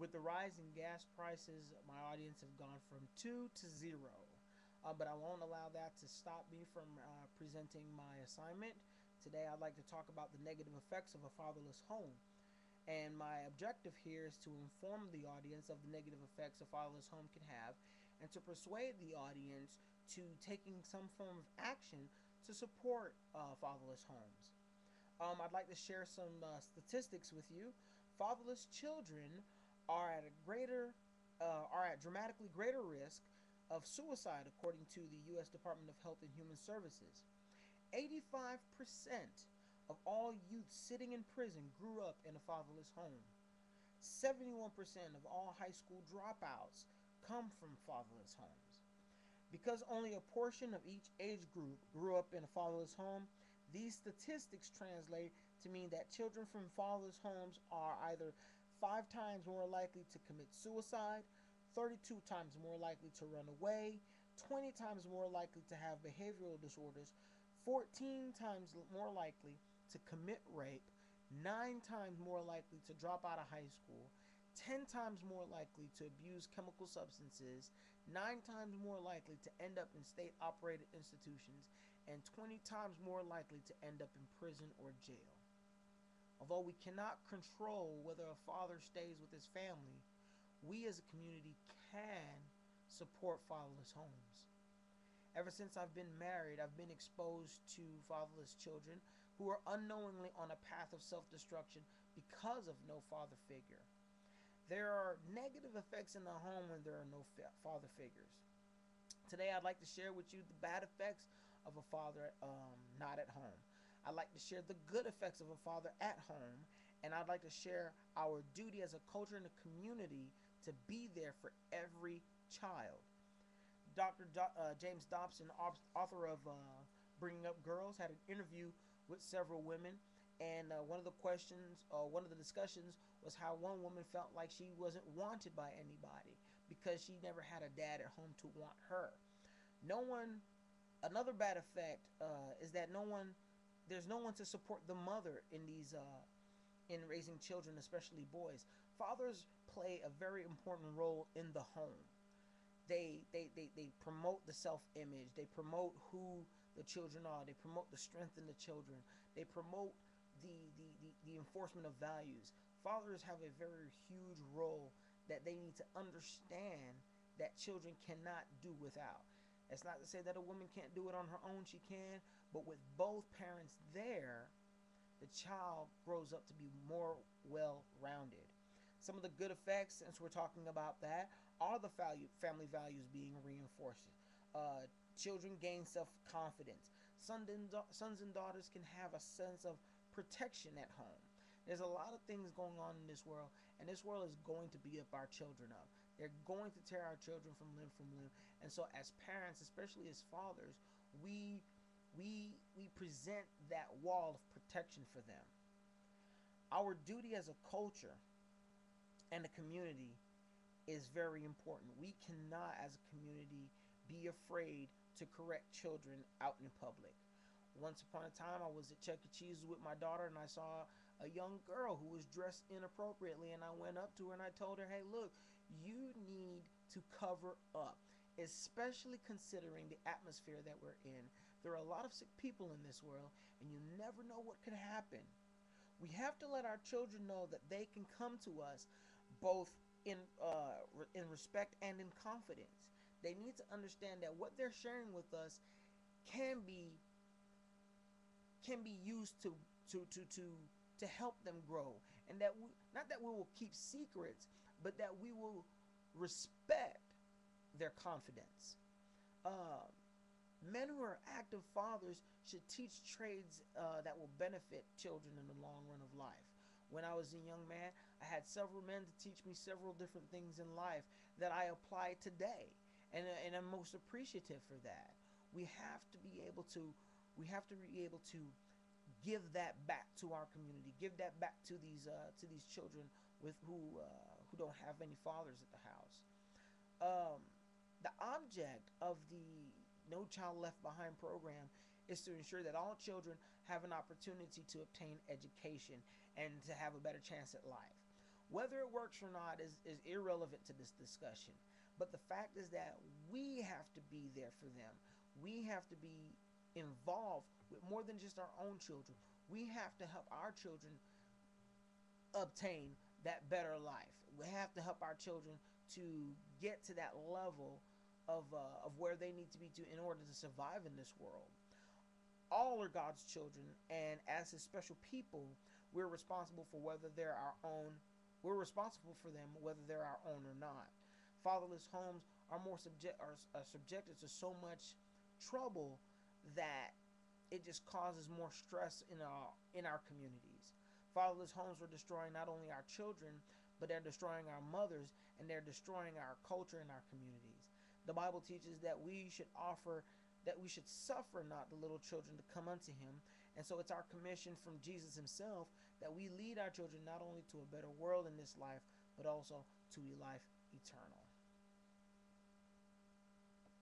With the rise in gas prices, my audience have gone from 2 to 0. But I won't allow that to stop me from presenting my assignment. Today, I'd like to talk about the negative effects of a fatherless home. And my objective here is to inform the audience of the negative effects a fatherless home can have and to persuade the audience to taking some form of action to support fatherless homes. I'd like to share some statistics with you. Fatherless children are at a greater, are at dramatically greater risk of suicide, according to the U.S. Department of Health and Human Services. 85% of all youth sitting in prison grew up in a fatherless home. 71% of all high school dropouts come from fatherless homes. Because only a portion of each age group grew up in a fatherless home, these statistics translate to mean that children from fatherless homes are either 5 times more likely to commit suicide, 32 times more likely to run away, 20 times more likely to have behavioral disorders, 14 times more likely to commit rape, 9 times more likely to drop out of high school, 10 times more likely to abuse chemical substances, 9 times more likely to end up in state operated institutions, and 20 times more likely to end up in prison or jail. Although we cannot control whether a father stays with his family, we as a community can support fatherless homes. Ever since I've been married, I've been exposed to fatherless children who are unknowingly on a path of self destruction because of no father figure. There are negative effects in the home when there are no father figures. Today, I'd like to share with you the bad effects of a father not at home. I'd like to share the good effects of a father at home, and I'd like to share our duty as a culture and a community to be there for every child. James Dobson, author of Bringing Up Girls, had an interview with several women, and one of the discussions was how one woman felt like she wasn't wanted by anybody because she never had a dad at home to want her. No one. Another bad effect is that there's no one to support the mother in these in raising children, especially boys. Fathers play a very important role in the home. They promote the self-image. They promote who the children are. They promote the strength in the children. They promote the enforcement of values. Fathers have a very huge role that they need to understand that children cannot do without. That's not to say that a woman can't do it on her own. She can, but with both parents there, the child grows up to be more well-rounded. Some of the good effects, since we're talking about that, are the family values being reinforced. Uh, Children gain self-confidence. Sons and daughters can have a sense of protection at home. There's a lot of things going on in this world, and this world is going to beat up our children up. They're going to tear our children from limb. And so, as parents, especially as fathers, we we present that wall of protection for them. Our duty as a culture and a community is very important. We cannot, as a community, be afraid to correct children out in public. Once upon a time, I was at Chuck E. Cheese with my daughter, and I saw a young girl who was dressed inappropriately, and I went up to her and I told her, "Hey, look, you need to cover up, especially considering the atmosphere that we're in. There are a lot of sick people in this world, and you never know what could happen. We have to let our children know that they can come to us both in respect and in confidence. They need to understand that what they're sharing with us can be used to help them grow, and that not that we will keep secrets, but that we will respect their confidence. Uh, Men who are active fathers should teach trades that will benefit children in the long run of life. When I was a young man, I had several men to teach me several different things in life that I apply today, and I'm most appreciative for that. We have to be able to, we have to be able to give that back to our community, give that back to these children with who don't have any fathers at the house. Um, the object of the No Child Left Behind program is to ensure that all children have an opportunity to obtain education and to have a better chance at life. Whether it works or not is irrelevant to this discussion. But the fact is that we have to be there for them. We have to be involved with more than just our own children. We have to help our children obtain that better life. We have to help our children to get to that level of where they need to be to in order to survive in this world. All are God's children, and as His special people, we're responsible for whether they're our own. We're responsible for them whether they're our own or not. Fatherless homes are subjected to so much trouble that it just causes more stress in our communities. Fatherless homes are destroying not only our children, but they're destroying our mothers, and they're destroying our culture and our communities. The Bible teaches that we should suffer not the little children to come unto Him. And so it's our commission from Jesus Himself that we lead our children not only to a better world in this life, but also to a life eternal.